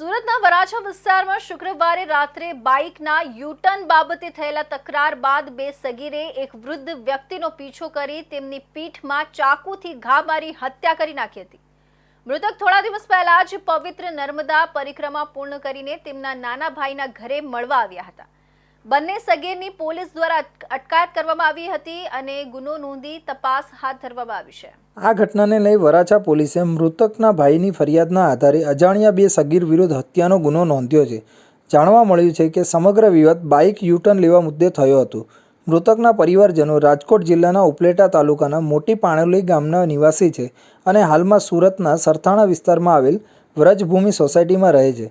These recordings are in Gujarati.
સુરતના વરાછા વિસ્તારમાં શુક્રવારે રાત્રે બાઇકના યુટર્ન બાબતે થયેલા તકરાર બાદ બે સગીરે એક વૃદ્ધ વ્યક્તિનો પીછો કરી તેમની પીઠમાં ચાકુથી ઘા મારી હત્યા કરી નાખી હતી। મૃતક થોડા દિવસ પહેલા જ પવિત્ર નર્મદા પરિક્રમા પૂર્ણ કરીને તેમના નાના ભાઈના ઘરે મળવા આવ્યા હતા। બંને સગીરની પોલીસ દ્વારા અટકાયત કરવામાં આવી હતી અને ગુનો નોંધી તપાસ હાથ ધરવામાં આવી છે। આ ઘટનાને લઈ વરાછા પોલીસે મૃતકના ભાઈની ફરિયાદના આધારે અજાણ્યા બે સગીર વિરુદ્ધ હત્યાનો ગુનો નોંધ્યો છે। જાણવા મળ્યું છે કે સમગ્ર વિવાદ બાઇક યુટર્ન લેવા મુદ્દે થયો હતો। મૃતકના પરિવારજનો રાજકોટ જિલ્લાના ઉપલેટા તાલુકાના મોટી પાણોલી ગામના નિવાસી છે અને હાલમાં સુરતના સરથાણા વિસ્તારમાં આવેલ વ્રજભૂમિ સોસાયટીમાં રહે છે।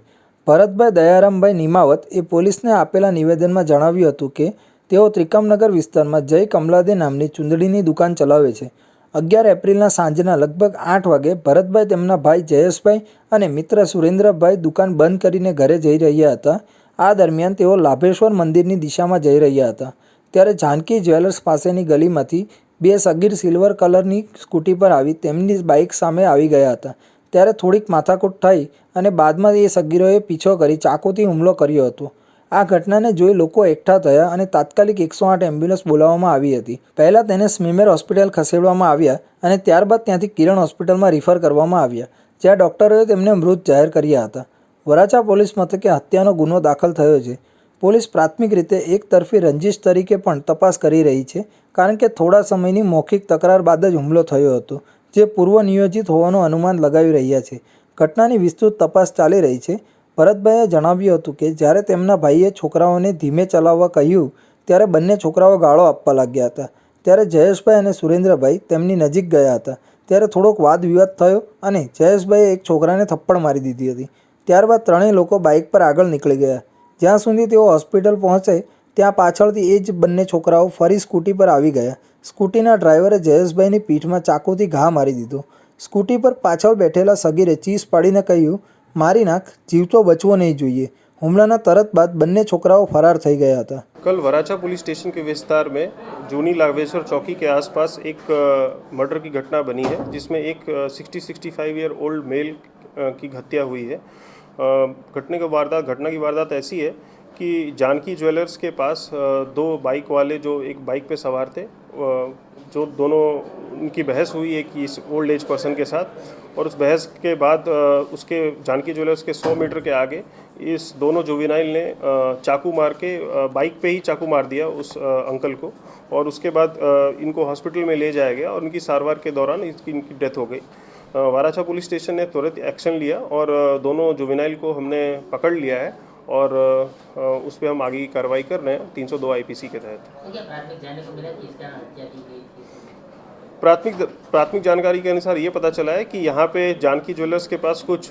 ભરતભાઈ દયારામભાઈ નિમાવત એ પોલીસને આપેલા નિવેદનમાં જણાવ્યું હતું કે તેઓ ત્રિકમનગર વિસ્તારમાં જય કમલાદે નામની ચૂંદડીની દુકાન ચલાવે છે। 11 એપ્રિલના સાંજના લગભગ 8 વાગે ભરતભાઈ તેમના ભાઈ જયેશભાઈ અને મિત્ર સુરેન્દ્રભાઈ દુકાન બંધ કરીને ઘરે જઈ રહ્યા હતા। આ દરમિયાન તેઓ લાભેશ્વર મંદિરની દિશામાં જઈ રહ્યા હતા ત્યારે જાનકી જ્વેલર્સ પાસેની ગલીમાંથી બે સગીર સિલ્વર કલરની સ્કૂટી પર આવી તેમની બાઇક સામે આવી ગયા હતા। ત્યારે થોડીક માથાકૂટ થઈ અને બાદમાં એ સગીરોએ પીછો કરી ચાકુથી હુમલો કર્યો હતો। આ ઘટનાને જોઈ લોકો એકઠા થયા અને તાત્કાલિક 108 એમ્બ્યુલન્સ બોલાવવામાં આવી હતી। પહેલાં તેને સ્મીમેર હોસ્પિટલ ખસેડવામાં આવ્યા અને ત્યારબાદ ત્યાંથી કિરણ હોસ્પિટલમાં રિફર કરવામાં આવ્યા જ્યાં ડૉક્ટરોએ તેમને મૃત જાહેર કર્યા હતા। વરાછા પોલીસ મથકે હત્યાનો ગુનો દાખલ થયો છે। પોલીસ પ્રાથમિક રીતે એકતરફી રંજિશ તરીકે પણ તપાસ કરી રહી છે કારણ કે થોડા સમયની મૌખિક તકરાર બાદ જ હુમલો થયો હતો જે પૂર્વ નિયોજિત હોવાનું અનુમાન લગાવી રહ્યા છે। ઘટનાની વિસ્તૃત તપાસ ચાલી રહી છે। ભરતભાઈએ જણાવ્યું હતું કે જ્યારે તેમના ભાઈએ છોકરાઓને ધીમે ચલાવવા કહ્યું ત્યારે બંને છોકરાઓ ગાળો આપવા લાગ્યા હતા। ત્યારે જયેશભાઈ અને સુરેન્દ્રભાઈ તેમની નજીક ગયા હતા ત્યારે થોડોક વાદ વિવાદ થયો અને જયેશભાઈએ એક છોકરાને થપ્પડ મારી દીધી હતી। ત્યારબાદ ત્રણેય લોકો બાઇક પર આગળ નીકળી ગયા। જ્યાં સુધી તેઓ હોસ્પિટલ પહોંચે ત્યાં પાછળથી એ જ બંને છોકરાઓ ફરી સ્કૂટી પર આવી ગયા। સ્કૂટીના ડ્રાઈવરે જયેશભાઈની પીઠમાં ચાકુથી ઘા મારી દીધો। સ્કૂટી પર પાછળ બેઠેલા સગીરે ચીસ પાડીને કહ્યું, મારી નાખ, જીવતો બચવો નહીં જોઈએ। હુમલાના તરત बाद બંને છોકરાઓ फरार થઈ ગયા હતા। कल वराछा पुलिस स्टेशन के विस्तार में जूनी लावेश्वर चौकी के आसपास एक मर्डर की घटना बनी है जिसमें एक 60-65 ईयर ओल्ड मेल की हत्या हुई है। घटना की वारदात ऐसी है कि जानकी ज्वेलर्स के पास दो बाइक वाले जो एक बाइक पे सवार थे जो दोनों उनकी बहस हुई एक इस ओल्ड एज पर्सन के साथ और उस बहस के बाद उसके जानकी ज्वेलर्स के 100 मीटर के आगे इस दोनों जुवेनाइल ने चाकू मार के बाइक पे ही चाकू मार दिया उस अंकल को और उसके बाद इनको हॉस्पिटल में ले जाया गया और उनकी सारवार के दौरान इनकी डेथ हो गई। वाराछा पुलिस स्टेशन ने तुरंत एक्शन लिया और दोनों जुवेनाइल को हमने पकड़ लिया है और उस पर हम आगे की कार्रवाई कर रहे हैं 302 आईपीसी के तहत। प्राथमिक जानकारी के अनुसार ये पता चला है कि यहाँ पे जानकी ज्वेलर्स के पास कुछ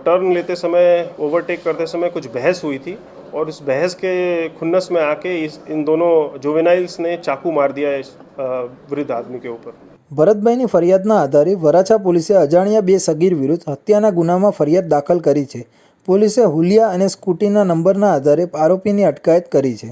टर्न लेते समय ओवरटेक करते समय कुछ बहस हुई थी और उस बहस के खुन्नस में आके इन दोनों जुवेनाइल्स ने चाकू मार दिया इस वृद्ध आदमी के ऊपर। ભરતભાઈની ફરિયાદના આધારે વરાછા પોલીસે અજાણ્યા બે સગીર વિરુદ્ધ હત્યાના ગુનામાં ફરિયાદ દાખલ કરી છે। પોલીસે હુલિયા અને સ્કૂટીના નંબરના આધારે આરોપીની અટકાયત કરી છે।